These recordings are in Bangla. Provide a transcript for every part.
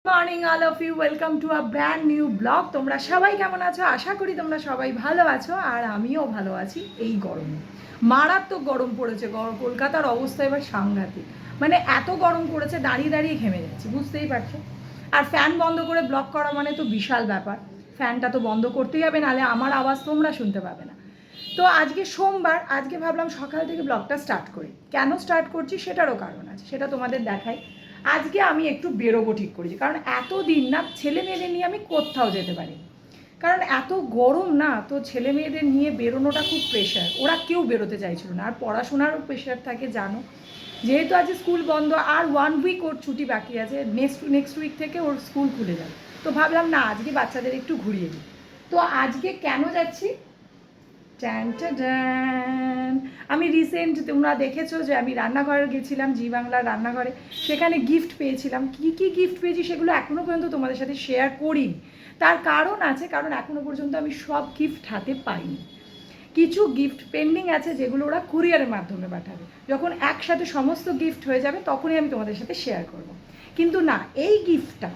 Morning all of you, welcome to a brand new blog. তোমরা সবাই কেমন আছো? আশা করি তোমরা সবাই ভালো আছো, আর আমিও ভালো আছি। এই গরমে মারাত্মক গরম পড়েছে, কলকাতার অবস্থা এবার সাংঘাতিক। মানে এত গরম পড়েছে, দাঁড়িয়ে দাঁড়িয়ে ঘেমে যাচ্ছে, বুঝতেই পারছো। আর ফ্যান বন্ধ করে ব্লগ করা মানে তো বিশাল ব্যাপার। ফ্যানটা তো বন্ধ করতেই হবে, নাহলে আমার আওয়াজ তোমরা শুনতে পাবে না। তো আজকে সোমবার, আজকে ভাবলাম সকাল থেকে ব্লগটা স্টার্ট করি। কেন স্টার্ট করছি সেটারও কারণ আছে, সেটা তোমাদের দেখাই। আজকে আমি একটু বেরোবো ঠিক করেছি, কারণ এতদিন না ছেলে মেয়েদের নিয়ে আমি কোথাও যেতে পারি, কারণ এত গরম না, তো ছেলে মেয়েদের নিয়ে বেরোনোটা খুব প্রেশার। ওরা কেউ বেরোতে চাইছিল না, আর পড়াশোনারও প্রেশার থাকে জানো। যেহেতু আজ স্কুল বন্ধ, আর 1 উইক ওর ছুটি বাকি আছে, নেক্সট উইক থেকে ওর স্কুল খুলে যাবে। তো ভাবলাম না, আজকে বাচ্চাদের একটু ঘুরিয়ে দিই। তো আজকে কেন যাচ্ছি, আমি রিসেন্ট তোমরা দেখেছো যে আমি রান্নাঘরে গেছিলাম, জি বাংলার রান্নাঘরে। সেখানে গিফট পেয়েছিলাম। কি কি গিফট পেয়েছি সেগুলো এখনও পর্যন্ত তোমাদের সাথে শেয়ার করিনি। তার কারণ আছে, কারণ এখনও পর্যন্ত আমি সব গিফট হাতে পাইনি। কিছু গিফট পেন্ডিং আছে, যেগুলো ওরা কুরিয়ারের মাধ্যমে পাঠাবে। যখন একসাথে সমস্ত গিফট হয়ে যাবে তখনই আমি তোমাদের সাথে শেয়ার করব। কিন্তু না, এই গিফটটা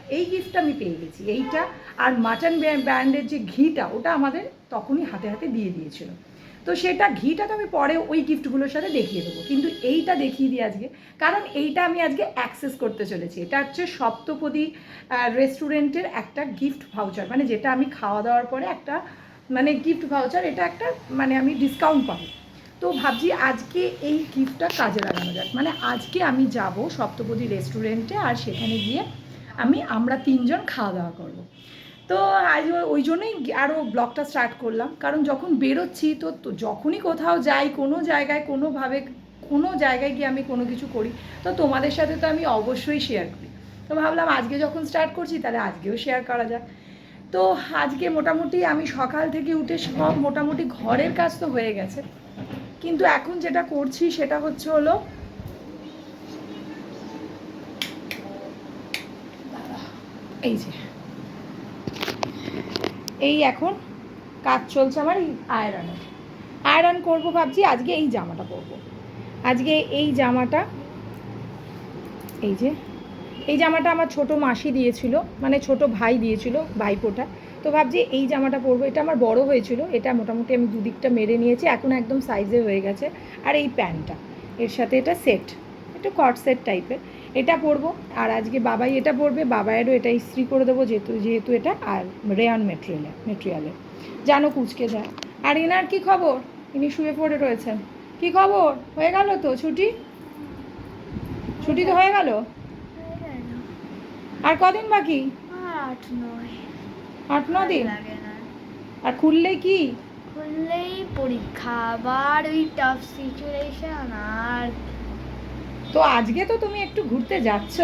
আমি পেয়ে গেছি, এইটা। আর মাটন ব্র্যান্ডের যে ঘিটা, ওটা আমাদের তখনই হাতে হাতে দিয়ে দিয়েছিল। তো সেটা ঘিটা তো আমি পরে ওই গিফটগুলোর সাথে দেখিয়ে দেবো, কিন্তু এইটা দেখিয়ে দিই আজকে। কারণ এইটা আমি আজকে অ্যাক্সেস করতে চলেছি। এটা হচ্ছে সপ্তপদী রেস্টুরেন্টের একটা গিফট ভাউচার, মানে যেটা আমি খাওয়া দাওয়ার পরে একটা, মানে গিফট ভাউচার, এটা একটা, মানে আমি ডিসকাউন্ট পাবো। তো ভাবছি আজকে এই গিফটটা কাজে লাগানো যাক। মানে আজকে আমি যাব সপ্তপদী রেস্টুরেন্টে, আর সেখানে গিয়ে আমরা 3জন খাওয়া দাওয়া করবো। তো আজ ওই জন্যই আরও ব্লগটা স্টার্ট করলাম, কারণ যখন বেরোচ্ছি তো যখনই কোথাও যাই, কোনো জায়গায় কোনোভাবে কোনো জায়গায় গিয়ে আমি কোনো কিছু করি, তো তোমাদের সাথে তো আমি অবশ্যই শেয়ার করি। তো ভাবলাম আজকে যখন স্টার্ট করছি, তাহলে আজকেও শেয়ার করা যাক। তো আজকে মোটামুটি আমি সকাল থেকে উঠে সব মোটামুটি ঘরের কাজ তো হয়ে গেছে, কিন্তু এখন যেটা করছি সেটা হলো এই যে, এই এখন কাজ চলছে আমার এই আয়রন করবো। ভাবছি আজকে এই জামাটা পরবো। আজকে এই জামাটা, এই যে এই জামাটা আমার ছোট মাসি দিয়েছিল, মানে ছোট ভাই দিয়েছিল, ভাইপোটা। তো ভাবছি এই জামাটা পরবো। এটা আমার বড় হয়েছিল, এটা মোটামুটি আমি দুদিকটা মেরে নিয়েছি, এখন একদম সাইজে হয়ে গেছে। আর এই প্যান্টটা, এর সাথে এটা সেট, এটা কট সেট টাইপের, এটা পরবো। আর আজকে বাবাই এটা পরবে, বাবাইয়েরও এটা ইস্ত্রি করে দেবো, যেহেতু এটা আর রেয়ান মেটেরিয়ালের জানো কুচকে যায়। আর এনার কি খবর? ইনি শুয়ে পড়ে রয়েছেন। কি খবর? হয়ে গেল তো ছুটি? ছুটি তো হয়ে গেল, আর কদিন বাকি? 8-9 দিন। আর খুললেই পরীক্ষা, আবার ওই টাফ সিচুয়েশন। আর তো আজকে তো তুমি একটু ঘুরতে যাচ্ছ,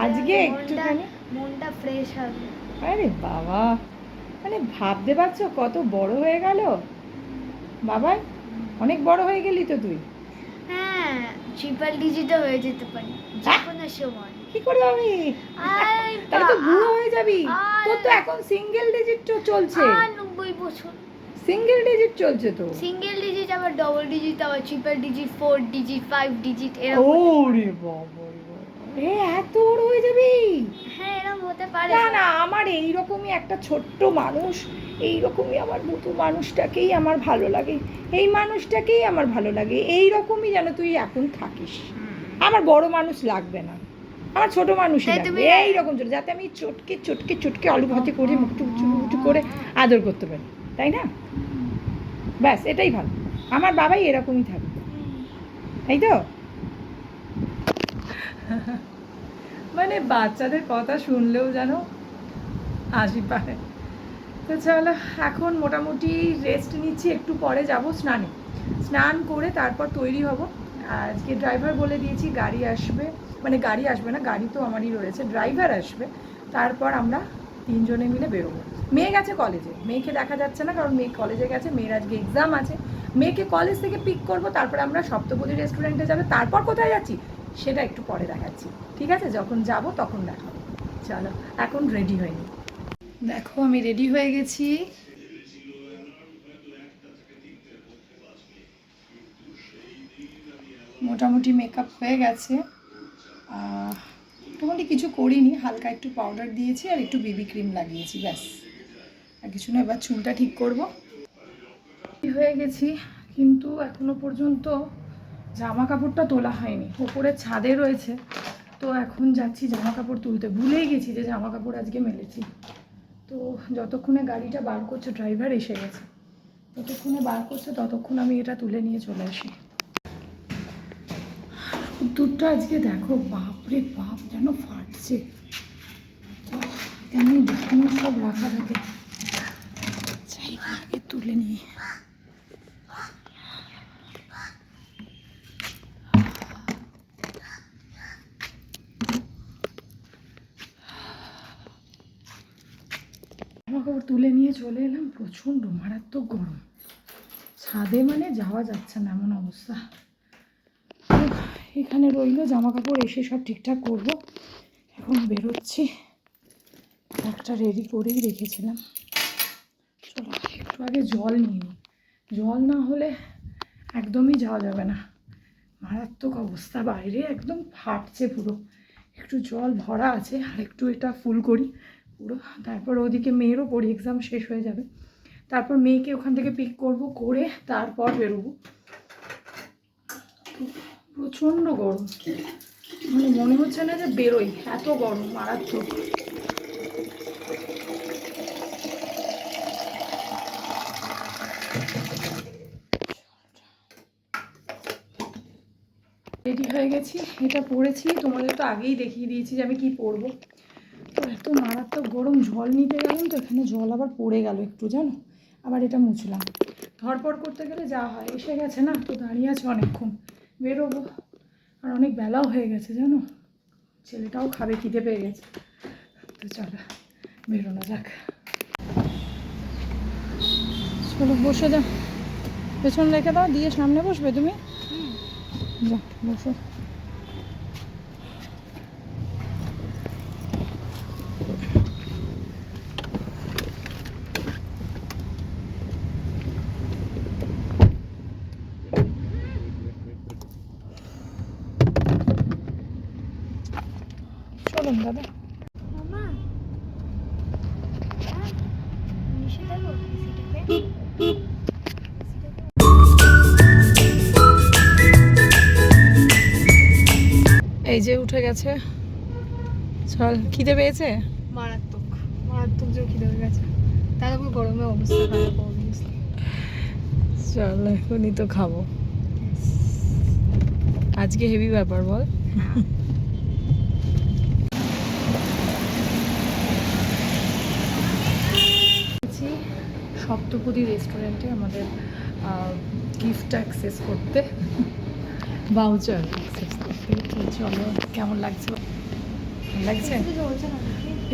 আজকে একটুখানি মনটা ফ্রেশ হবে। আরে বাবা, মানে ভাবতে পারছো কত বড় হয়ে গেল বাবাই, অনেক বড় হয়ে গেলি তো তুই। হ্যাঁ, ট্রিপল ডিজিটও হয়ে যেতে পারি যে কোনো সময়। কি করে হবে? তাহলে তো বুড়ো হয়ে যাবি। তোর তো এখন সিঙ্গেল ডিজিট চলছে। 90 বছর সিঙ্গেল ডিজিট চলছে তো। সিঙ্গেল ডিজিট, আবার ডবল ডিজিট, আবার ট্রিপল ডিজিট, 4 ডিজিট, 5 ডিজিট, এরকম। ওরে বাবা, এত বড় হয়ে যাবি? হ্যাঁ, এরকম হতে পারে। না না, আমার এইরকমই একটা ছোট্ট মানুষ, এইরকমই আমার মতো মানুষটাকেই আমার ভালো লাগে, এই মানুষটাকেই আমার ভালো লাগে, এইরকমই যেন তুই এখন থাকিস। আমার বড় মানুষ লাগবে না, আমার ছোট মানুষই লাগবে, এইরকম ছোট, যাতে আমি চটকে চটকে চটকে আলু ভাতে করে মুখটু উঁচু উঁচু করে আদর করতে পারি, তাই না? ব্যাস এটাই ভালো, আমার বাবাই এরকমই থাকবে, তাই তো। মানে বাচ্চাদের কথা শুনলেও যেন হাসি পায়। তো চলো, এখন মোটামুটি রেস্ট নিচ্ছি, একটু পরে যাব স্নানে। স্নান করে তারপর তৈরি হব। আজকে ড্রাইভার বলে দিয়েছি গাড়ি আসবে, মানে গাড়ি আসবে না, গাড়ি তো আমারই রয়েছে, ড্রাইভার আসবে। তারপর আমরা 3জনে মিলে বেরোবো। মেয়ে গেছে কলেজে, মেয়েকে দেখা যাচ্ছে না, কারণ মেয়ে কলেজে গেছে, মেয়ের আজকে এক্সাম আছে। মেয়েকে কলেজ থেকে পিক করবো, তারপরে আমরা সপ্তপদী রেস্টুরেন্টে যাবে। তারপর কোথায় যাচ্ছি সেটা একটু পরে দেখাচ্ছি, ঠিক আছে? যখন যাব তখন দেখাবো। চলো, এখন রেডি হয়ে নিই। দেখো আমি রেডি হয়ে গেছি। মোটামুটি মেকআপ হয়ে গেছে, মোটামুটি কিছু করিনি, হালকা একটু পাউডার দিয়েছি আর একটু বেবি ক্রিম লাগিয়েছি, ব্যাস। আর কিছু না, এবার চুলটা ঠিক করব। হয়ে গেছি, কিন্তু এখনো পর্যন্ত জামা কাপড়টা তোলা হয়নি, ওপরে ছাদে রয়েছে। তো এখন যাচ্ছি জামা কাপড় তুলতে, ভুলেই গেছি যে জামা কাপড় আজকে মেলেছি। তো যতক্ষণে গাড়িটা বার করছে, ড্রাইভার এসে গেছে, যতক্ষণে বার করছে ততক্ষণ আমি এটা তুলে নিয়ে চলে আসি। দুধটা আজকে দেখো, বাপরে বাপ, যেন ফাটছে। কেন দেখানো সব রাখা থাকে, চাই আগে তুলে নিয়ে। জামা কাপড় তুলে নিয়ে চলে এলাম, প্রচণ্ড মারাত্মক গরম, ছাদে মানে যাওয়া যাচ্ছে না এমন অবস্থা। এখানে রইলো জামা কাপড়, এসে সব ঠিকঠাক করবো। এখন বেরোচ্ছি, একটা রেডি করেই রেখেছিলাম। চলো একটু আগে জল নিয়ে নিই, জল না হলে একদমই যাওয়া যাবে না, মারাত্মক অবস্থা, বাইরে একদম ফাটছে পুরো। একটু জল ভরা আছে, আর একটু এটা ফুল করি পুরো, তারপর ওদিকে মেয়েরও পড়ি এক্সাম শেষ হয়ে যাবে, তারপর মেয়েকে ওখান থেকে পিক করব, করে তারপর বেরোবো। প্রচণ্ড গরম, মানে মনে হচ্ছে না যে বেরোই, এত গরম মারাত্মক। রেডি হয়ে গেছি, এটা পরেছি, তোমাদের তো আগেই দেখিয়ে দিয়েছি যে আমি কি পরবো। তো এত মারাত্মক গরম, জল নিতে গেলাম তো এখানে জল আবার পড়ে গেল একটু, জানো, আবার এটা মুছলাম। ধরপড় করতে গেলে যা হয়, এসে গেছে না, তো দাঁড়িয়ে আছে অনেকক্ষণ, বেরোবো। আর অনেক বেলাও হয়ে গেছে জানো, ছেলেটাও খাবে, খিদে পেয়ে গেছে। তো চলো বেরোনো যাক। চলো বসে যা, পেছন রেখে দাও, দিয়ে সামনে বসবে তুমি, যা বসো। চলুন দাদা। মামা নিশে দেবো এসিটাকে? এই যে উঠে গেছে, চল। খিদে পেয়েছে? মারাত্মক মারাত্মক যে খিদে হয়ে গেছে, তারপর গরমে অবস্থা খারাপ অবভিয়াসলি। চল এখনই তো খাবো, আজকে হেভি ব্যাপার বল। সপ্তপদী রেস্টুরেন্টে আমাদের গিফট অ্যাক্সেস করতে, ভাউচার অ্যাক্সেস করতে। তো চলো, কেমন লাগছে? লাগছে?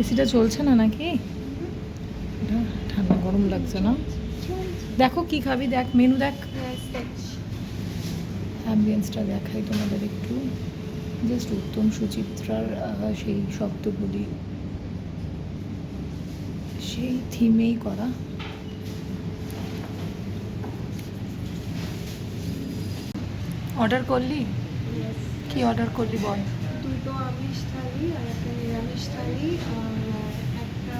এসিটা চলছে না নাকি? ঠান্ডা গরম লাগছে না? দেখো কি খাবি, দেখ মেনু দেখ, অ্যাম্বিয়েন্সটা দেখাই তোমাদের একটু। জাস্ট উত্তম সুচিত্রার সেই সপ্তপদী সেই থিমেই করা। অর্ডার করলি? কি অর্ডার করলি বল? দুটো আমিষ থালি আর একটা নিরামিষ থালি, আর একটা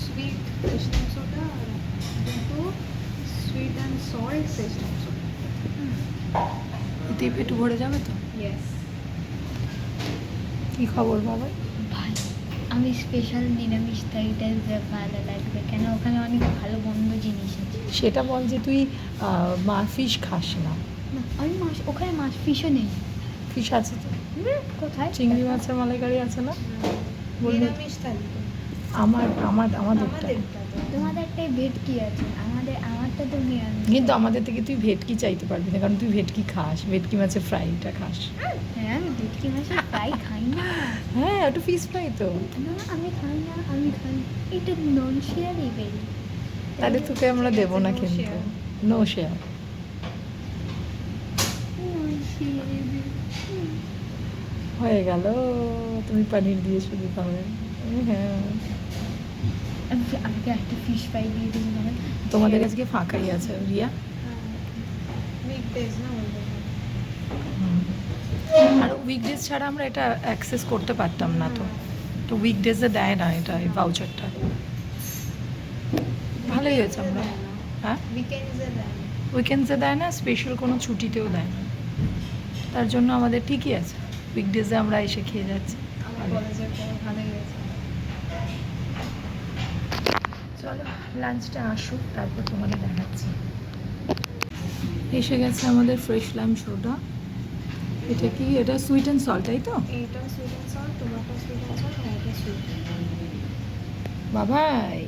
সুইট ফিশনাম সোডা, আর দুটো সুইট অ্যান্ড সল্ট ফিশনাম সোডা। এতে পেট ভরে যাবে তো? ইয়েস। কি খবর বাবা? ভালো। আমি স্পেশাল নিরামিষ থালিটাই ভালো লাগবে, কেন ওখানে অনেক ভালো বন্ধ জিনিস আছে। সেটা বল যে তুই ফিশ খাস না। না, আমি মাছ, ওখানে মাছ ফিশও নেই। ফিশ আছে তো, কোথায়? চিংড়ি মাছের মালাইকারি আছে না? বলবি নিরামিষ থালি তো। আমাদেরটা। তোমাদেরটাই ভেটকি আছে, আমারটা তো নিরামিষ। কিন্তু আমাদের থেকে তুই ভেটকি চাইতে পারবি না, কারণ তুই ভেটকি খাস, ভেটকি মাছের ফ্রাইটা খাস। হ্যাঁ, আমি ভেটকি মাছের ফ্রাই খাই না। হ্যাঁ, একটু ফিশ ফ্রাই তো। না, আমি খাই না, আমি খাই। এটা নন শেয়ারই বেরি। তাহলে তোকে আমরা দেবো না কিন্তু, নো শেয়ার। হয়ে গেল, তুমি পনির দিয়ে শুধু খাবে। হ্যাঁ, আমাকে একটা ফিশ ফ্রাই দিয়ে দিন মানে। তোমাদের আজকে ফাঁকাই আছে রিয়া। উইকডেজ না, হুম। আর উইকডেজ ছাড়া আমরা এটা অ্যাক্সেস করতে পারতাম না তো। তো উইকডেজে দেয় না এটা, এই ভাউচারটা। ভালোই হয়েছে আমরা, হ্যাঁ উইকেন্ডসে দেয় না। উইকেন্ডসে দেয় না, স্পেশাল কোনো ছুটিতেও দেয় না। তার জন্য আমাদের ঠিকই আছে, উইকডেজে আমরা এসে খেয়ে যাচ্ছি। আমার কলেজের পর ভালোই হয়েছে। চলো লাঞ্চটা আসুক, তারপর তোমাদের দেখাচ্ছি। এসে গেছে আমাদের ফ্রেশ লাইম সোডা। এটা কি, এটা সুইট অ্যান্ড সল্ট, তাই তো? এইটা sweet and salt, tomato sweet and salt, আর এটা সুইট। বাবাই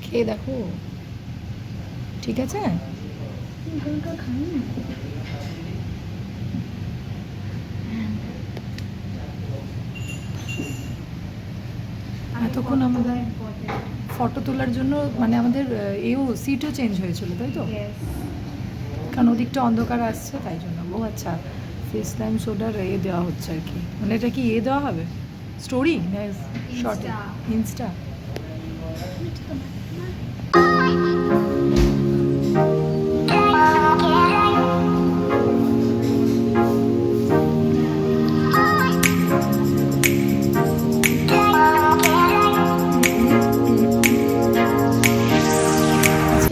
খেয়ে দেখো, ঠিক আছে? এতক্ষণ আমাদের ফটো তোলার জন্য মানে আমাদের এও সিটও চেঞ্জ হয়েছিল, তাই তো? কারণ ওদিকটা অন্ধকার আসছে, তাই জন্য। ও আচ্ছা, ফেস টাইম সোডার দেওয়া হচ্ছে আর কি। মানে এটা কি দেওয়া হবে, স্টোরি না শর্ট? ইনস্টা।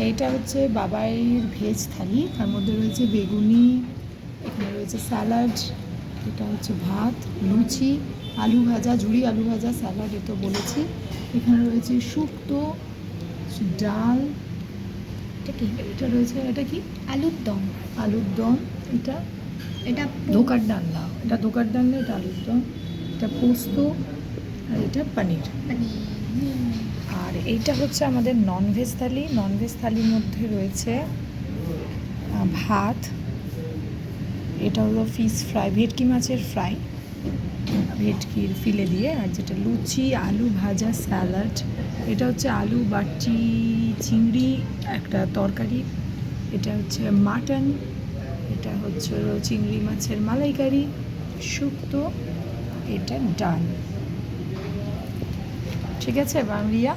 এইটা হচ্ছে বাবাইয়ের ভেজ থালি। তার মধ্যে রয়েছে বেগুনি, এখানে রয়েছে স্যালাড, এটা হচ্ছে ভাত, লুচি, আলু ভাজা, ঝুড়ি আলু ভাজা, স্যালাড, এ তো বলেছি। এখানে রয়েছে শুক্তো, ডাল, এটা কি, এটা রয়েছে, এটা কি, আলুর দম। আলুর দম। এটা এটা ধোকার ডালনা, এটা ধোকার ডালনা, এটা আলুর দম, এটা পোস্ত, আর এটা পনির। আর এইটা হচ্ছে আমাদের ননভেজ থালি। ননভেজ থালির মধ্যে রয়েছে ভাত, এটা হলো ফিশ ফ্রাই, ভেটকি মাছের ফ্রাই, ভেটকির ফিলে দিয়ে, আর যেটা লুচি, আলু ভাজা, স্যালাড, এটা হচ্ছে আলু বাটি চিংড়ি একটা তরকারি, এটা হচ্ছে মাটন, এটা হচ্ছে চিংড়ি মাছের মালাইকারি, শুক্তো, এটা ডাল। ঠিক আছে বাংলিয়া,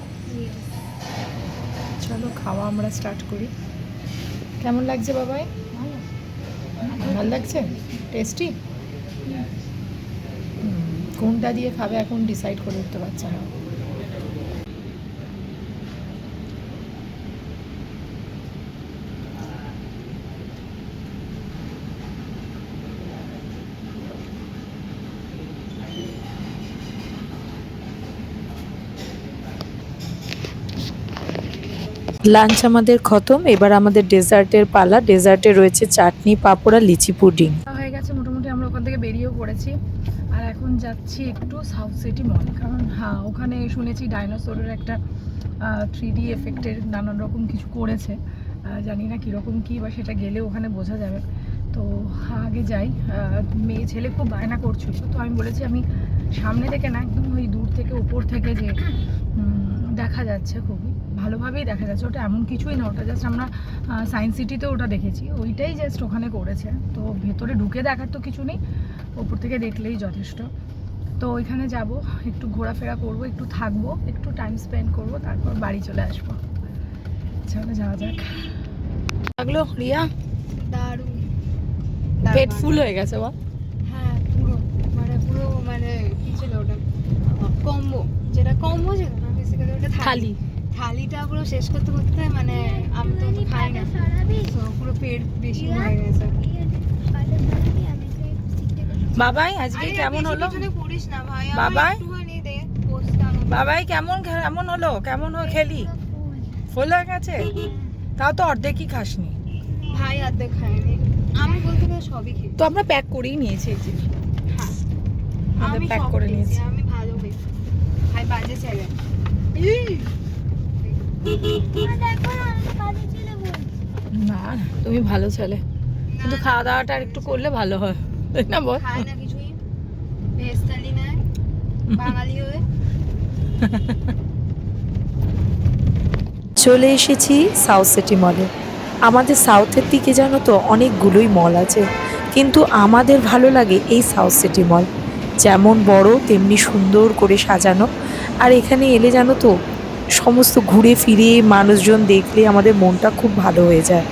চলো খাওয়া আমরা স্টার্ট করি। কেমন লাগছে বাবাই? ভালো লাগছে, টেস্টি। কোনটা দিয়ে খাবে এখন ডিসাইড করে উঠতে পারছে না। লাঞ্চ আমাদের খতম, এবার আমাদের ডেজার্টের পালা। ডেজার্টে রয়েছে চাটনি, পাঁপড় আর লিচি পুডিং। হয়ে গেছে মোটামুটি, আমরা ওখান থেকে বেরিয়েও পড়েছি। আর এখন যাচ্ছি একটু সাউথ সিটি মল, কারণ হ্যাঁ ওখানে শুনেছি ডাইনোসরের একটা 3D এফেক্টের নানান রকম কিছু করেছে। জানি না কীরকম কী, বা সেটা গেলে ওখানে বোঝা যাবে। তো আগে যাই, মেয়ে ছেলে খুব বায়না করছিল, তো আমি বলেছি আমি সামনে থেকে না, একদম ওই দূর থেকে উপর থেকে যে দেখা যাচ্ছে, খুবই ভালোভাবেই দেখা যাচ্ছে। ওটা এমন কিছুই না, ওটা জাস্ট আমরা সায়েন্স সিটিতে ওটা দেখেছি, ওইটাই জাস্ট ওখানে করেছে। তো ভেতরে ঢুকে দেখার তো কিছু নেই, ওপর থেকে দেখলেই যথেষ্ট। তো ওইখানে যাব, একটু ঘোরাফেরা করব, একটু থাকবো, একটু টাইম স্পেন্ড করব, তারপর বাড়ি চলে আসবো। চলো যাওয়া যাক। লাগলো রিয়া? দারুণ। পেট ফুল হয়ে গেছে বা? হ্যাঁ পুরো মানে কি ছিল ওটা, কম্বো, যেটা কম্বো ছিল না বেসিক্যালি, ওটা থালি। থালিটা পুরো শেষ করতে করতে মানে আমি তো খাই না, তো পুরো পেট বেশি হয়ে গেছে। বাবাই আজকে কেমন হলো? করিস না ভাই, বাবাই? একটুখানি দে পোস্টটা। বাবাই কেমন হলো, কেমন খেলি? ফুল হয়ে গেছে? তাও তো অর্ধেকই খাসনি ভাই, অর্ধেক খাইনি আমি, বলতে গেলে সবই খেয়েছি। তো আমরা প্যাক করেই নিয়েছি এই যে। হ্যাঁ আমাদের আমি প্যাক সব করে খেয়েছি, নিয়েছি। আমি ভালো খেয়েছি ভাই, বাজে ছেলে। না তুমি ভালো ছেলে, কিন্তু খাওয়া দাওয়াটা আর একটু করলে ভালো হয়, তাই না বল? খায় না কিছুই, ভেজ থালি নেয় বাঙালি হয়ে। চলে এসেছি সাউথ সিটি মলে। আমাদের সাউথের দিকে জানো তো অনেকগুলোই মল আছে, কিন্তু আমাদের ভালো লাগে এই সাউথ সিটি মল। যেমন বড় তেমনি সুন্দর করে সাজানো, আর এখানে এলে জানো তো সমস্ত ঘুরে ফিরে মানুষজন দেখলে আমাদের মনটা খুব ভালো হয়ে যায়।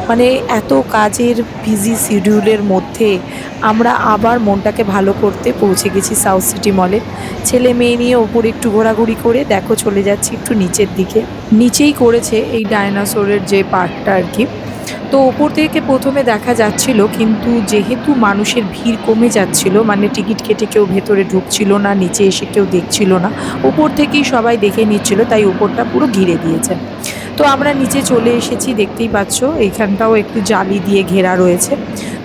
মানে এত কাজের বিজি শিডিউলের মধ্যে আমরা আবার মনটাকে ভালো করতে পৌঁছে গেছি সাউথ সিটি মলে। ছেলে মেয়ে নিয়ে ওপরে একটু ঘোরাঘুরি করে দেখো চলে যাচ্ছি একটু নিচের দিকে। নিচেই করেছে এই ডায়নাসোরের যে পার্কটা আর কি। তো ওপর থেকে প্রথমে দেখা যাচ্ছিল, কিন্তু যেহেতু মানুষের ভিড় কমে যাচ্ছিল, মানে টিকিট কেটে কেউ ভেতরে ঢুকছিল না, নিচে এসে কেউ দেখছিল না, ওপর থেকেই সবাই দেখে নিচ্ছিল, তাই ওপরটা পুরো ঘিরে দিয়েছে। তো আমরা নিচে চলে এসেছি, দেখতেই পাচ্ছ এইখানটাও একটু জালি দিয়ে ঘেরা রয়েছে।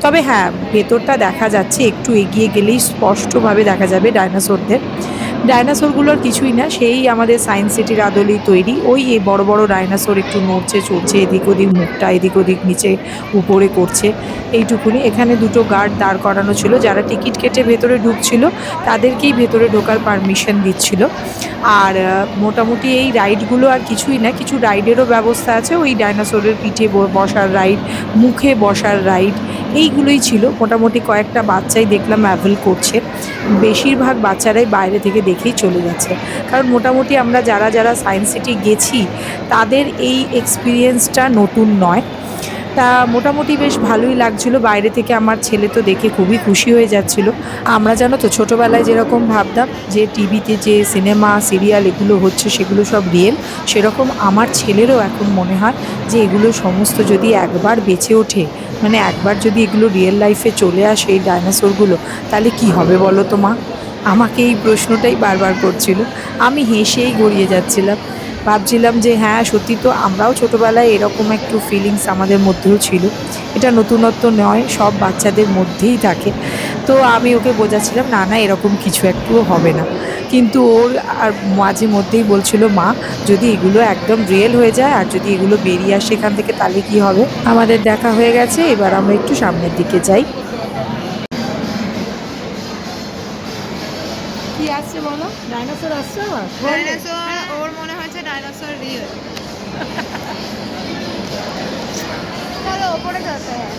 তবে হ্যাঁ, ভেতরটা দেখা যাচ্ছে, একটু এগিয়ে গেলেই স্পষ্টভাবে দেখা যাবে ডায়নাসোরদের। ডায়নাসোরগুলোর কিছুই না, সেই আমাদের সায়েন্স সিটির আদলেই তৈরি। ওই এই বড় বড় ডায়নাসোর একটু নড়ছে চড়ছে, এদিক ওদিক মুখটা এদিক ওদিক নিচে উপরে করছে, এইটুকুনি। এখানে দুটো গার্ড দাঁড় করানো ছিল, যারা টিকিট কেটে ভেতরে ঢুকছিল তাদেরকেই ভেতরে ঢোকার পারমিশন দিচ্ছিল। আর মোটামুটি এই রাইডগুলো আর কিছুই না, কিছু রাইডেরও ব্যবস্থা আছে, ওই ডায়নাসোরের পিঠে বসার রাইড, মুখে বসার রাইড, এইগুলোই ছিল। মোটামুটি কয়েকটা বাচ্চাই দেখলাম অ্যাভেল করছে, বেশিরভাগ বাচ্চারাই বাইরে থেকে দেখেই চলে যাচ্ছে। কারণ মোটামুটি আমরা যারা যারা সায়েন্স সিটি গেছি তাদের এই এক্সপিরিয়েন্সটা নতুন নয়। তা মোটামুটি বেশ ভালোই লাগছিল বাইরে থেকে। আমার ছেলে তো দেখে খুবই খুশি হয়ে যাচ্ছিল। আমরা জানো তো ছোটোবেলায় যেরকম ভাবতাম যে টিভিতে যে সিনেমা সিরিয়াল এগুলো হচ্ছে সেগুলো সব রিয়েল, সেরকম আমার ছেলেরও এখন মনে হয় যে এগুলো সমস্ত যদি একবার বেঁচে ওঠে, মানে একবার যদি এগুলো রিয়েল লাইফে চলে আসে এই ডাইনোসরগুলো, তাহলে কি হবে বলো তো মা? আমাকে এই প্রশ্নটাই বারবার করছিল। আমি হেসেই গড়িয়ে যাচ্ছিলাম, ভাবছিলাম যে হ্যাঁ সত্যি তো, আমরাও ছোটোবেলায় এরকম একটু ফিলিংস আমাদের মধ্যেও ছিল। এটা নতুনত্ব নয়, সব বাচ্চাদের মধ্যেই থাকে। তো আমি ওকে বোঝাচ্ছিলাম না না এরকম কিছু একটুও হবে না, কিন্তু ওর আর মাঝে মধ্যেই বলছিল মা যদি এগুলো একদম রিয়েল হয়ে যায় আর যদি এগুলো বেরিয়ে আসে এখান থেকে তাহলে কি হবে। আমাদের দেখা হয়ে গেছে, এবার আমরা একটু সামনের দিকে যাই। কি আসছে বলো? ডাইনোসর আসছে আবার? ডাইনোসর, ওর মনে হয়েছে ডাইনোসর রিয়েল। চলো ওপরে যেতে হয়।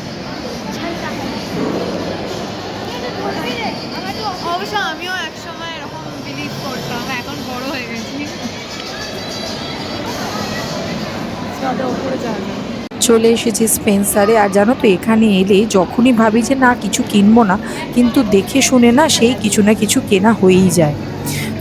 অবশ্য আমিও একসময় এরকম বিলিভ করতাম, এখন বড় হয়ে গেছি। চলে এসেছি স্পেন্সারে। আর জানো তো এখানে এলে যখনই ভাবি যে না কিছু কিনবো না, কিন্তু দেখে শুনে না সেই কিছু না কিছু কেনা হয়েই যায়।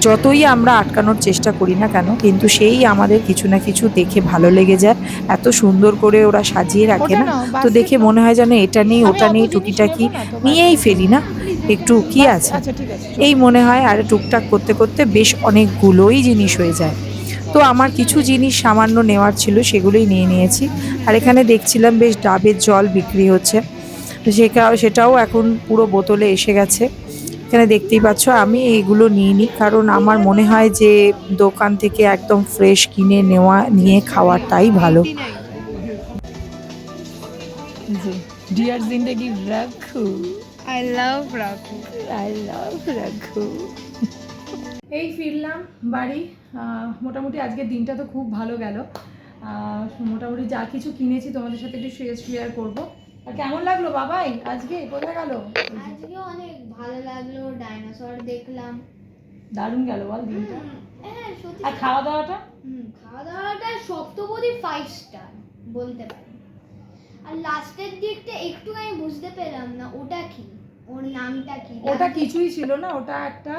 যতই আমরা আটকানোর চেষ্টা করি না কেন, কিন্তু সেই আমাদের কিছু না কিছু দেখে ভালো লেগে যায়। এত সুন্দর করে ওরা সাজিয়ে রাখে না, তো দেখে মনে হয় যেন এটা নেই ওটা নেই, টুকিটাকি নিয়েই ফেলি না, একটু কি আছে এই মনে হয়। আর টুকটাক করতে করতে বেশ অনেকগুলোই জিনিস হয়ে যায়। তো আমার কিছু জিনিস সামান্য নেওয়ার ছিল, সেগুলোই নিয়ে নিয়েছি। আর এখানে দেখছিলাম বেশ ডাবের জল বিক্রি হচ্ছে, তো সেটাও এখন পুরো বোতলে এসে গেছে। এখানে দেখতেই পাচ্ছ, আমি এইগুলো নিইনি, কারণ আমার মনে হয় যে দোকান থেকে একদম ফ্রেশ কিনে নিয়ে খাওয়াটাই ভালো। Dear Zindagi Rakhu, I love Rakhu. I love Rakhu. এই ফিরলাম বাড়ি। মোটামুটি আজকের দিনটা তো খুব ভালো গেল। মোটামুটি যা কিছু কিনেছি তোমাদের সাথে একটু শেয়ার করবো। আর কেমন লাগলো বাবাই আজকে? কোথায় গেল? আজকে অনেক ভালো লাগলো, ডাইনোসর দেখলাম। দারুণ গেল বল দিনটা। হ্যাঁ সত্যি। আর খাওয়া দাওয়াটা? খাওয়া দাওয়াটা সপ্তপদী 5 স্টার বলতে পারি। আর লাস্টের দিকটা একটু আমি বুঝতে পেলাম না ওটা কি, ওর নামটা কি। ওটা কিছুই ছিল না, ওটা একটা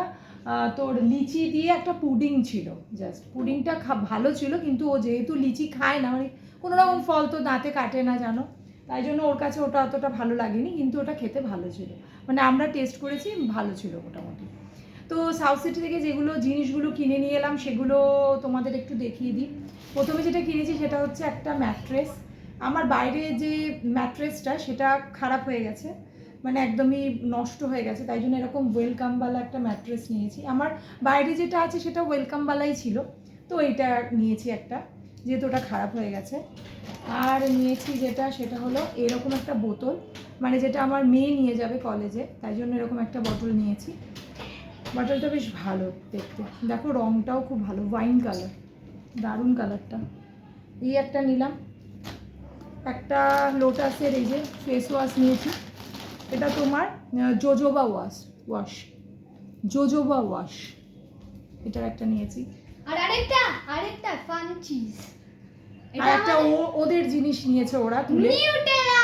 তোর লিচি দিয়ে একটা পুডিং ছিল। জাস্ট পুডিংটা ভালো ছিল, কিন্তু ও যেহেতু লিচি খায় না, মানে কোনো রকম ফল তো দাঁতে কাটে না জানো, তাই জন্য ওর কাছে ওটা অতটা ভালো লাগেনি, কিন্তু ওটা খেতে ভালো ছিল। মানে আমরা টেস্ট করেছি, ভালো ছিল মোটামুটি। তো সাউথ সিটি থেকে যেগুলো জিনিসগুলো কিনে নিয়ে এলাম সেগুলো তোমাদের একটু দেখিয়ে দিই। প্রথমে যেটা কিনেছি সেটা হচ্ছে একটা ম্যাট্রেস। আমার বাইরে যে ম্যাট্রেসটা সেটা খারাপ হয়ে গেছে, মানে একদমই নষ্ট হয়ে গেছে, তাই জন্য এরকম ওয়েলকামওয়ালা একটা ম্যাট্রেস নিয়েছি। আমার বাইরে যেটা আছে সেটা ওয়েলকামওয়ালাই ছিল, তো এইটা নিয়েছি একটা, যেহেতু ওটা খারাপ হয়ে গেছে। আর নিয়েছি যেটা, সেটা হলো এরকম একটা বোতল, মানে যেটা আমার মেয়ে নিয়ে যাবে কলেজে, তাই জন্য এরকম একটা বোতল নিয়েছি। বোতলটা বেশ ভালো দেখতে, দেখো রঙটাও খুব ভালো, ওয়াইন কালার, দারুণ কালারটা। এই একটা নিলাম। একটা লোটাসের এই যে ফেস ওয়াশ নিয়েছি, এটা তোমার জোজোবা ওয়াশ, এটার একটা নিয়েছি। আর আরেকটা ফান চিজ। আর একটা ওদের জিনিস নিয়েছে ওরা তুলে, নিউটেলা।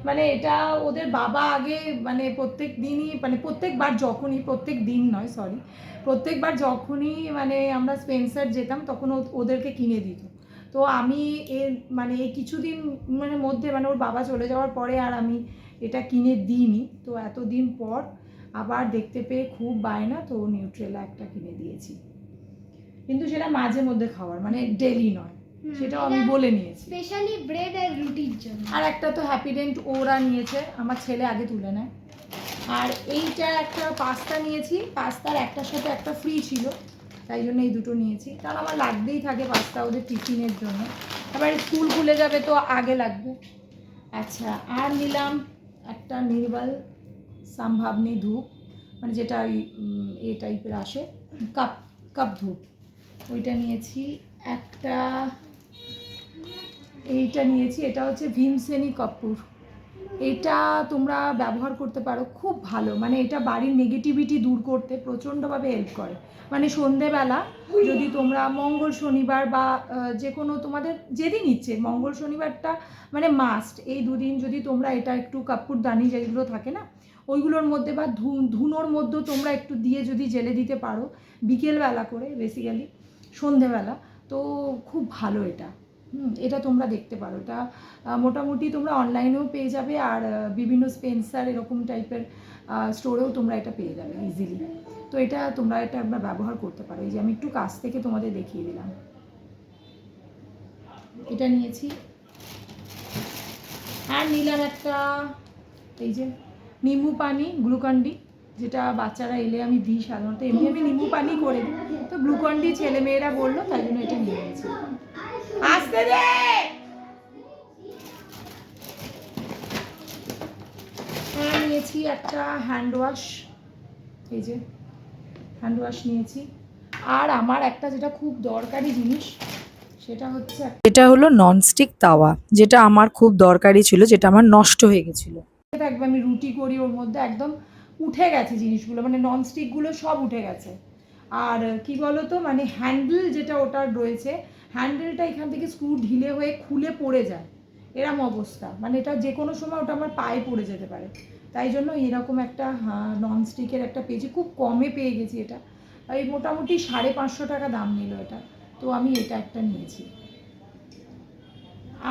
মানে এটা ওদের বাবা আগে মানে প্রত্যেক দিনই মানে প্রত্যেকবার যখনই, প্রত্যেক দিন নয় সরি, প্রত্যেকবার যখনই মানে আমরা স্পেন্সার যেতাম তখন ওদেরকে কিনে দিত। তো আমি এর মানে এই কিছুদিন মানে মধ্যে মানে ওর বাবা চলে যাওয়ার পরে আর আমি এটা কিনে দিইনি। তো এতদিন পর আবার দেখতে পেয়ে খুব বায়না, তো নিউট্রেলা একটা কিনে দিয়েছি, কিন্তু সেটা মাঝে মধ্যে খাওয়ার, মানে ডেলি নয়, সেটাও আমি বলে নিয়েছি। স্পেশালি ব্রেড আর রুটির জন্য। আর একটা তো হ্যাপিডেন্ট ওরা নিয়েছে, আমার ছেলে আগে তুলে নেয়। আর এইটা একটা পাস্তা নিয়েছি, পাস্তার একটার সাথে একটা ফ্রি ছিল, তাই জন্য এই দুটো নিয়েছি, কারণ আমার লাগতেই থাকে পাস্তা ওদের টিফিনের জন্য, আবার স্কুল খুলে যাবে তো আগে লাগবে। আচ্ছা, আর নিলাম একটা নির্বাল সম্ভাবনী ধূপ, মানে যেটা ওই এ টাইপের আসে, কাপ ধূপ, ওইটা নিয়েছি। একটা এইটা নিয়েছি, এটা হচ্ছে ভীমসেনি কর্পূর, এটা তোমরা ব্যবহার করতে পারো, খুব ভালো, মানে এটা বাড়ির নেগেটিভিটি দূর করতে প্রচণ্ডভাবে হেল্প করে। মানে সন্ধেবেলা যদি তোমরা মঙ্গল শনিবার বা যে কোনো তোমাদের যেদিন ইচ্ছে, মঙ্গল শনিবারটা মানে মাস্ট, এই দুদিন যদি তোমরা এটা একটু কাপুরদানি যেগুলো থাকে না ওইগুলোর মধ্যে বা ধুনোর মধ্যেও তোমরা একটু দিয়ে যদি জেলে দিতে পারো বিকেলবেলা করে, বেসিক্যালি সন্ধেবেলা, তো খুব ভালো এটা। এটা তোমরা দেখতে পারো, এটা মোটামুটি তোমরা অনলাইনেও পেয়ে যাবে, আর বিভিন্ন স্পেন্সার এরকম টাইপের স্টোরেও তোমরা এটা পেয়ে যাবে ইজিলি। তো এটা তোমরা এটা একবার ব্যবহার করতে পারো। এই যে আমি একটু কাছ থেকে তোমাদের দেখিয়ে দিলাম, এটা নিয়েছি। আর নিলাম একটা এই যে নিম্বু পানি গ্লুকন্ডি, যেটা বাচ্চারা এলে আমি দিই সাধারণত, এমনি আমি নিম্বু পানি করে দিই, তো গ্লুকন্ডি ছেলেমেয়েরা বললো তাই জন্য এটা নিয়ে নিয়েছি। আসতে দে। হ্যাঁ, নিয়েছি একটা হ্যান্ড ওয়াশ, এই যে হ্যান্ড ওয়াশ নিয়েছি। আর আমার একটা যেটা খুব দরকারি জিনিস সেটা হচ্ছে এটা হলো ননস্টিক তাওয়া, যেটা আমার খুব দরকারি ছিল, যেটা আমার নষ্ট হয়ে গেছিলো। একবার আমি রুটি করি, ওর মধ্যে একদম উঠে গেছে জিনিসগুলো, মানে ননস্টিকগুলো সব উঠে গেছে। আর কি বলতো, মানে হ্যান্ডেল যেটা ওটার রয়েছে, হ্যান্ডেলটা এখান থেকে স্ক্রু ঢিলে হয়ে খুলে পড়ে যায়, এরম অবস্থা, মানে এটা যে কোনো সময় ওটা আমার পায়ে পড়ে যেতে পারে। তাই জন্য এরকম একটা ননস্টিকের একটা পেয়েছি, খুব কমে পেয়ে গেছি এটা, এই মোটামুটি 550 টাকা দাম নিল এটা, তো আমি এটা একটা নিয়েছি।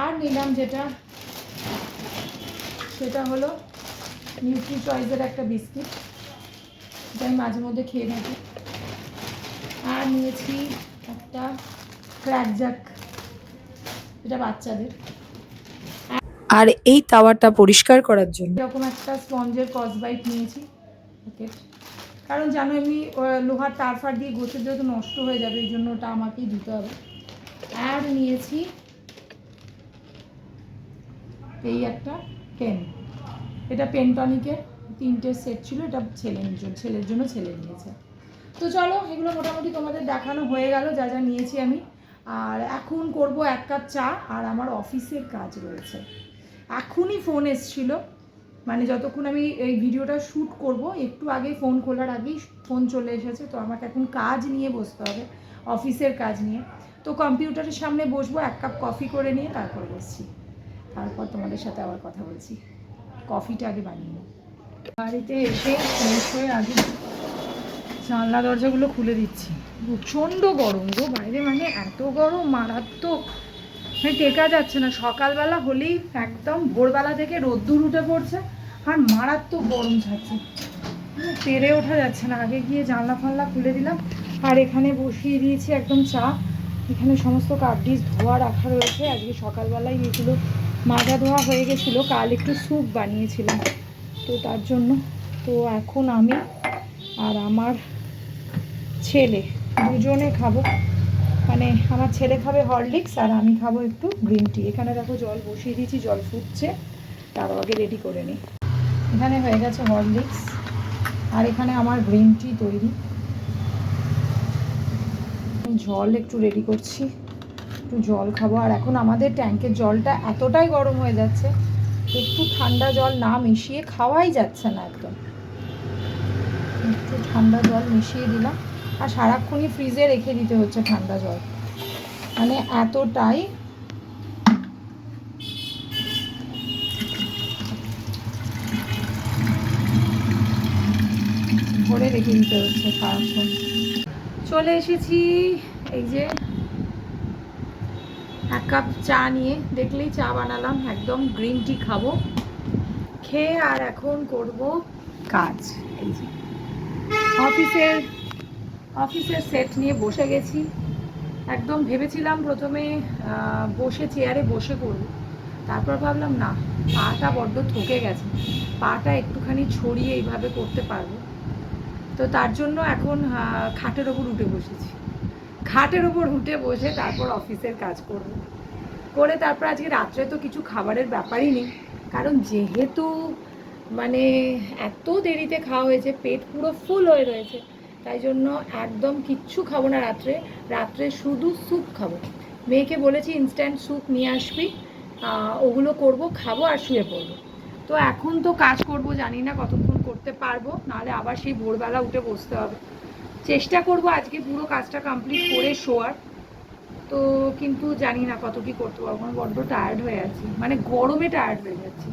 আর নিলাম যেটা, সেটা হলো নিউট্রি চয়েসের একটা বিস্কিট, যেটা আমি মাঝে মধ্যে খেয়ে থাকি। আর নিয়েছি একটা ক্র্যাকজ্যাক, এটা বাচ্চাদের। আর এই তাওয়াটা পরিষ্কার করার জন্য এরকম একটা স্পঞ্জের কসবাইট নিয়েছি প্যাকেট, কারণ জানো এমনি লোহার তারফার দিয়ে ঘষে যেহেতু নষ্ট হয়ে যাবে, এই জন্য ওটা আমাকেই দিতে হবে। আর নিয়েছি এই একটা পেন, এটা পেনটনিকের 3টে সেট ছিল, এটা ছেলের জন্য ছেলে নিয়েছে। তো চলো, এগুলো মোটামুটি তোমাদের দেখানো হয়ে গেল যা যা নিয়েছি আমি। আর এখন করব 1 কাপ চা, আর আমার অফিসের কাজ রয়েছে। এখনই ফোন এসেছিলো, মানে যতক্ষণ আমি এই ভিডিওটা শ্যুট করব একটু আগে ফোন খোলার আগেই ফোন চলে এসেছে, তো আমাকে এখন কাজ নিয়ে বসতে হবে, অফিসের কাজ নিয়ে। তো কম্পিউটারের সামনে বসবো, 1 কাপ কফি করে নিয়ে তারপর বসছি, তারপর তোমাদের সাথে আবার কথা বলছি। কফিটা আগে বানিয়ে নিই। বাড়িতে এসে ফ্রেশ হয়ে আগে জানলা দরজাগুলো খুলে দিচ্ছি, প্রচণ্ড গরম গো বাইরে, মানে এত গরম মারাত্মক, মানে টেকা যাচ্ছে না। সকালবেলা হলেই একদম ভোরবেলা থেকে রোদ্দুর উঠে পড়ছে, আর মারাত্মক গরম ছাড়ছে, পেরে ওঠা যাচ্ছে না। আগে গিয়ে জানলা ফানলা খুলে দিলাম, আর এখানে বসিয়ে দিয়েছি একদম চা। এখানে সমস্ত কাপ ডিশ ধোয়া রাখা রয়েছে, আজকে সকালবেলায় এগুলো মাজা ধোয়া হয়ে গেছিলো, কাল একটু স্যুপ বানিয়েছিলাম তো তার জন্য। তো এখন আমি আর আমার ছেলে দুজনে খাবো, মানে আমার ছেলে খাবে হরলিক্স আর আমি খাবো একটু গ্রিন টি। এখানে দেখো জল বসিয়ে দিয়েছি, জল ফুটছে, তারও আগে রেডি করে নিই। এখানে হয়ে গেছে হরলিক্স, আর এখানে আমার গ্রিন টি তৈরি। জল একটু রেডি করছি, একটু জল খাবো। আর এখন আমাদের ট্যাঙ্কের জলটা এতটাই গরম হয়ে যাচ্ছে, একটু ঠান্ডা জল না মিশিয়ে খাওয়াই যাচ্ছে না একদম। একটু ঠান্ডা জল মিশিয়ে দিলাম, আর সারাক্ষণই ফ্রিজে রেখে দিতে হচ্ছে ঠান্ডা জল, মানে এতটাই ভরে রেখে দিতে হচ্ছে সারাক্ষণ। চলে এসেছি এই যে 1 কাপ চা নিয়ে, দেখলেই চা বানালাম, একদম গ্রিন টি খাবো, খেয়ে আর এখন করব কাজ। এই যে অফিসের সেট নিয়ে বসে গেছি। একদম ভেবেছিলাম প্রথমে বসে চেয়ারে বসে করব, তারপর ভাবলাম না, পাটা বড্ড থকে গেছে, পাটা একটুখানি ছড়িয়ে এইভাবে করতে পারবো। তো তার জন্য এখন খাটের ওপর উঠে বসেছি, খাটের ওপর উঠে বসে তারপর অফিসের কাজ করব, করে তারপর আজকে রাত্রে তো কিছু খাবারের ব্যাপারই নেই, কারণ যেহেতু মানে এত দেরিতে খাওয়া হয়েছে, পেট পুরো ফুল হয়ে রয়েছে, তাই জন্য একদম কিচ্ছু খাবো না রাত্রে। রাত্রে শুধু স্যুপ খাবো। মেয়েকে বলেছি ইনস্ট্যান্ট স্যুপ নিয়ে আসবি, ওগুলো করব, খাবো আর শুয়ে পড়বো। তো এখন তো কাজ করব, জানি না কতক্ষণ করতে পারবো, নাহলে আবার সেই ভোরবেলা উঠে বসতে হবে। চেষ্টা করব আজকে পুরো কাজটা কমপ্লিট করে শোয়ার, তো কিন্তু জানি না কত কি করতে পারবো, বড্ড টায়ার্ড হয়ে আছি, মানে গরমে টায়ার্ড হয়ে যাচ্ছি।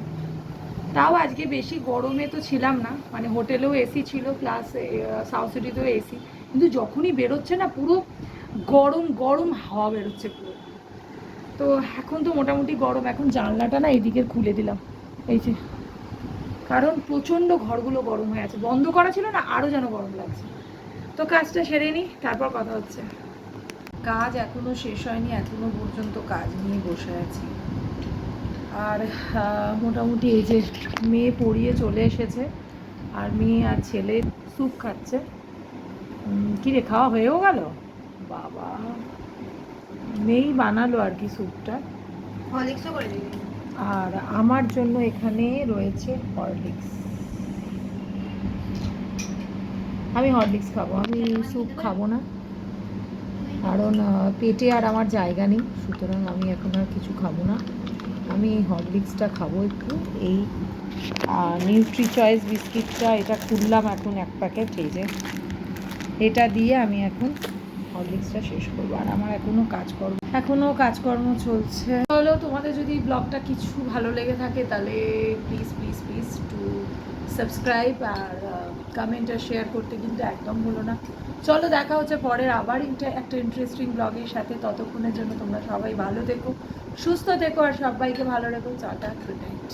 তাও আজকে বেশি গরমে তো ছিলাম না, মানে হোটেলেও এসি ছিল, প্লাস সাউথ সিটিতেও এসি, কিন্তু যখনই বেরোচ্ছে না পুরো গরম গরম হাওয়া বেরোচ্ছে পুরো। তো এখন তো মোটামুটি গরম, এখন জানলাটা না এইদিকে খুলে দিলাম, এই যে, কারণ প্রচণ্ড ঘরগুলো গরম হয়ে আছে, বন্ধ করা ছিল না, আরও যেন গরম লাগছে। তো কাজটা সেরে নিই, তারপর কথা হচ্ছে। কাজ এখনও শেষ হয়নি, এখনও পর্যন্ত কাজ নিয়ে বসে আছি। আর মোটামুটি এই যে মেয়ে পড়িয়ে চলে এসেছে, আর মেয়ে আর ছেলে স্যুপ খাচ্ছে। কিরে, খাওয়া হয়েও গেল? বাবা, মেয়েই বানালো আর কি স্যুপটা। হরলিক্সও করে দিবি? আর আমার জন্য এখানে রয়েছে হরলিক্স। আমি হরলিক্স খাবো, আমি স্যুপ খাবো না, কারণ পেটে আর আমার জায়গা নেই, সুতরাং আমি এখন আর কিছু খাবো না। আমি হরলিক্সটা খাবো একটু। এই নিউট্রি চয়েস বিস্কিটটা, এটা খুললাম এখন 1 প্যাকেট, এই যে এটা দিয়ে আমি এখন হরলিক্সটা শেষ করবো। আর আমার এখনও কাজকর্ম চলছে। চলো, তোমাদের যদি ব্লগটা কিছু ভালো লেগে থাকে তাহলে please please please to subscribe আর কমেন্ট আর শেয়ার করতে কিন্তু একদম ভুলো না। চলো, দেখা হচ্ছে পরের আবার একটা ইন্টারেস্টিং ব্লগের সাথে। ততক্ষণের জন্য তোমরা সবাই ভালো থেকো, সুস্থ থেকো, আর সবাইকে ভালো রেখো। Tata, good night.